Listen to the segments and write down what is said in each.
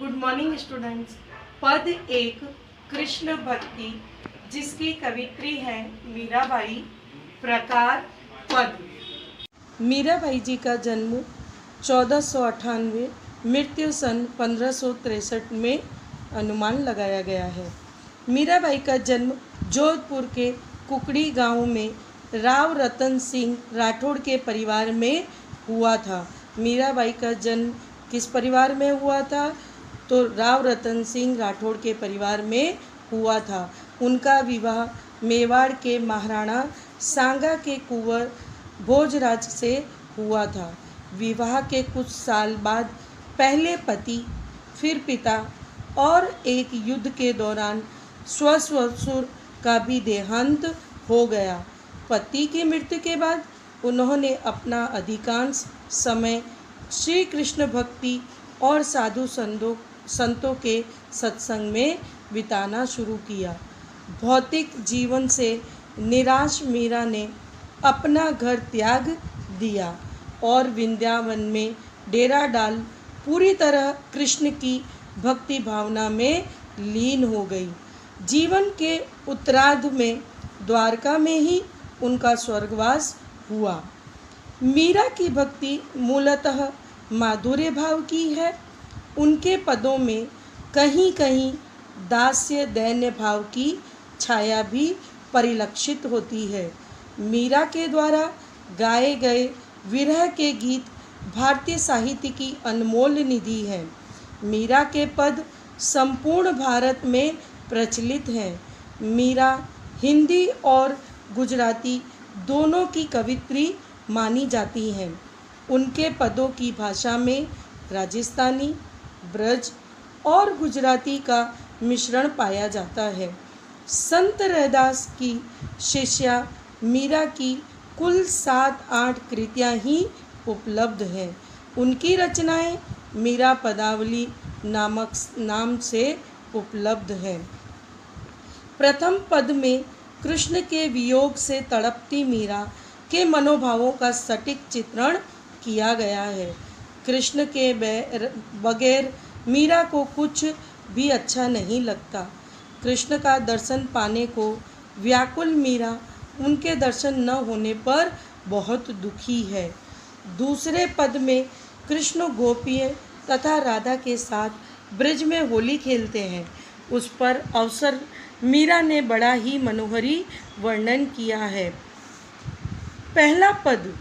Good morning students. पद एक कृष्ण भक्ति, जिसकी कवित्री है मीराबाई। प्रकार पद। मीराबाई जी का जन्म 1498, मृत्यु सन 1563 में अनुमान लगाया गया है। मीराबाई का जन्म जोधपुर के कुकड़ी गांव में राव रतन सिंह राठौड़ के परिवार में हुआ था। मीराबाई का जन्म किस परिवार में हुआ था? तो राव रतन सिंह राठौड़ के परिवार में हुआ था। उनका विवाह मेवाड़ के महाराणा सांगा के कुंवर भोजराज से हुआ था। विवाह के कुछ साल बाद पहले पति, फिर पिता और एक युद्ध के दौरान ससुर का भी देहांत हो गया। पति की मृत्यु के बाद उन्होंने अपना अधिकांश समय श्री कृष्ण भक्ति और साधु संतों के सत्संग में बिताना शुरू किया। भौतिक जीवन से निराश मीरा ने अपना घर त्याग दिया और वृंदावन में डेरा डाल पूरी तरह कृष्ण की भक्ति भावना में लीन हो गई। जीवन के उत्तरार्ध में द्वारका में ही उनका स्वर्गवास हुआ। मीरा की भक्ति मूलतः माधुर्य भाव की है। उनके पदों में कहीं कहीं दास्य दैन्य भाव की छाया भी परिलक्षित होती है। मीरा के द्वारा गाए गए विरह के गीत भारतीय साहित्य की अनमोल निधि है। मीरा के पद संपूर्ण भारत में प्रचलित हैं। मीरा हिंदी और गुजराती दोनों की कवित्री मानी जाती हैं। उनके पदों की भाषा में राजस्थानी, ब्रज और गुजराती का मिश्रण पाया जाता है। संत रैदास की शिष्या मीरा की कुल 7-8 कृतियाँ ही उपलब्ध हैं। उनकी रचनाएं मीरा पदावली नाम से उपलब्ध हैं। प्रथम पद में कृष्ण के वियोग से तड़पती मीरा के मनोभावों का सटीक चित्रण किया गया है। कृष्ण के बगैर मीरा को कुछ भी अच्छा नहीं लगता। कृष्ण का दर्शन पाने को व्याकुल मीरा उनके दर्शन न होने पर बहुत दुखी है। दूसरे पद में कृष्ण गोपियों तथा राधा के साथ ब्रज में होली खेलते हैं। उस पर अवसर मीरा ने बड़ा ही मनोहरी वर्णन किया है। पहला पद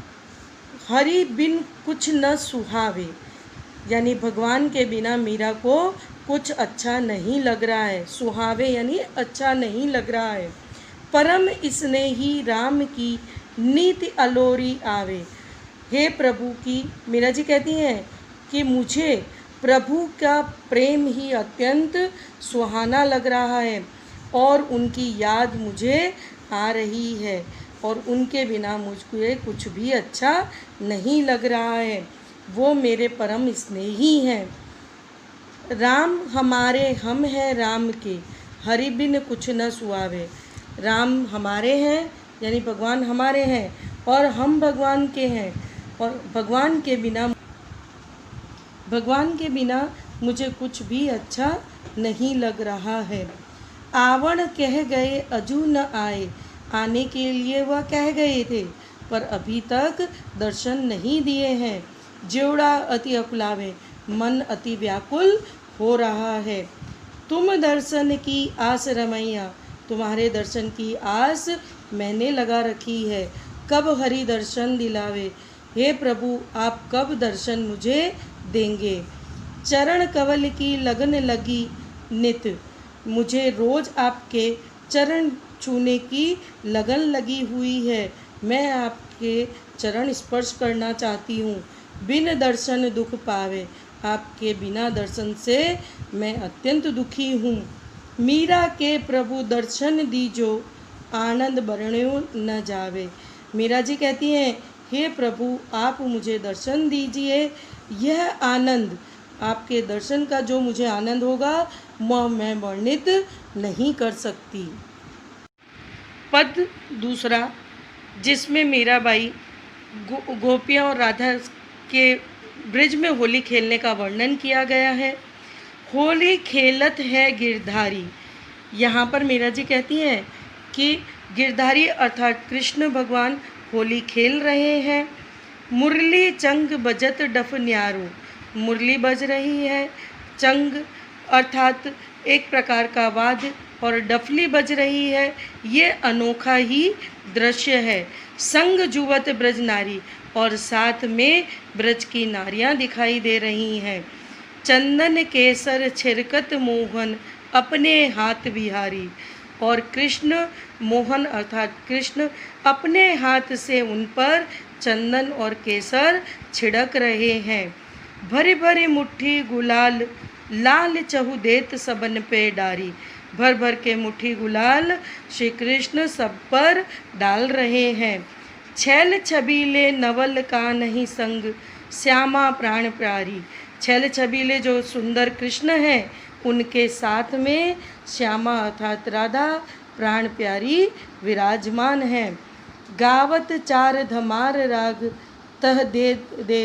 हरि बिन कुछ न सुहावे, यानी भगवान के बिना मीरा को कुछ अच्छा नहीं लग रहा है। सुहावे यानी अच्छा नहीं लग रहा है। परम इसने ही राम की नीति अलोरी आवे। हे प्रभु की मीरा जी कहती हैं कि मुझे प्रभु का प्रेम ही अत्यंत सुहाना लग रहा है और उनकी याद मुझे आ रही है और उनके बिना मुझको कुछ भी अच्छा नहीं लग रहा है। वो मेरे परम स्नेही हैं। राम हमारे हम हैं राम के, हरि बिन कुछ न सुहावे। राम हमारे हैं यानी भगवान हमारे हैं और हम भगवान के हैं और भगवान के बिना मुझे कुछ भी अच्छा नहीं लग रहा है। आवण कह गए अजू न आए, आने के लिए वह कह गए थे पर अभी तक दर्शन नहीं दिए हैं। जेवड़ा अति अकुलावे, मन अति व्याकुल हो रहा है। तुम दर्शन की आस रमैया, तुम्हारे दर्शन की आस मैंने लगा रखी है। कब हरि दर्शन दिलावे, हे प्रभु आप कब दर्शन मुझे देंगे। चरण कवल की लगन लगी नित, मुझे रोज आपके चरण छूने की लगन लगी हुई है। मैं आपके चरण स्पर्श करना चाहती हूँ। बिन दर्शन दुख पावे, आपके बिना दर्शन से मैं अत्यंत दुखी हूँ। मीरा के प्रभु दर्शन दीजो, आनंद बरण्यो न जावे। मीरा जी कहती हैं हे प्रभु आप मुझे दर्शन दीजिए। यह आनंद आपके दर्शन का जो मुझे आनंद होगा वह मैं वर्णित नहीं कर सकती। पद दूसरा, जिसमें मीराबाई गोपियाँ और राधा के ब्रिज में होली खेलने का वर्णन किया गया है। होली खेलत है गिरधारी। यहाँ पर मीरा जी कहती हैं कि गिरधारी अर्थात कृष्ण भगवान होली खेल रहे हैं। मुरली चंग बजत डफ न्यारू, मुरली बज रही है, चंग अर्थात एक प्रकार का वाद्य, और डफली बज रही है। ये अनोखा ही दृश्य है। संग जुवत ब्रज नारी, और साथ में ब्रज की नारियां दिखाई दे रही हैं। चंदन केसर छिरकत मोहन अपने हाथ बिहारी, और कृष्ण मोहन अर्थात कृष्ण अपने हाथ से उन पर चंदन और केसर छिड़क रहे हैं। भरी भरी मुट्ठी गुलाल लाल चहु देत सबन पे डारी, भर भर के मुट्ठी गुलाल श्री कृष्ण सब पर डाल रहे हैं। छैल छबीले नवल का नहीं संग श्यामा प्राण प्यारी, छैल छबीले जो सुंदर कृष्ण हैं उनके साथ में श्यामा अर्थात राधा प्राण प्यारी विराजमान हैं। गावत चार धमार राग तह दे दे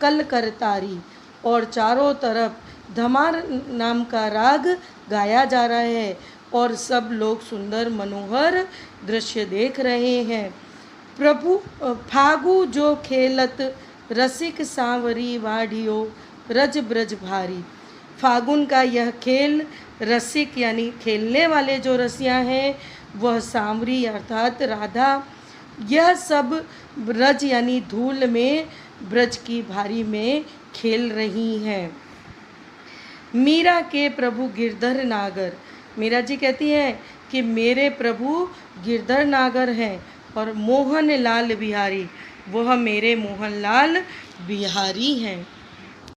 कल करतारी, और चारों तरफ धमार नाम का राग गाया जा रहा है और सब लोग सुंदर मनोहर दृश्य देख रहे हैं। प्रभु फागु जो खेलत रसिक सांवरी वाढ़ियो रज ब्रज भारी, फागुन का यह खेल रसिक यानी खेलने वाले जो रसियां हैं वह सांवरी अर्थात राधा, यह सब ब्रज यानी धूल में ब्रज की भारी में खेल रही हैं। मीरा के प्रभु गिरधर नागर, मीरा जी कहती हैं कि मेरे प्रभु गिरधर नागर हैं और मोहन लाल बिहारी, वह मेरे मोहन लाल बिहारी हैं।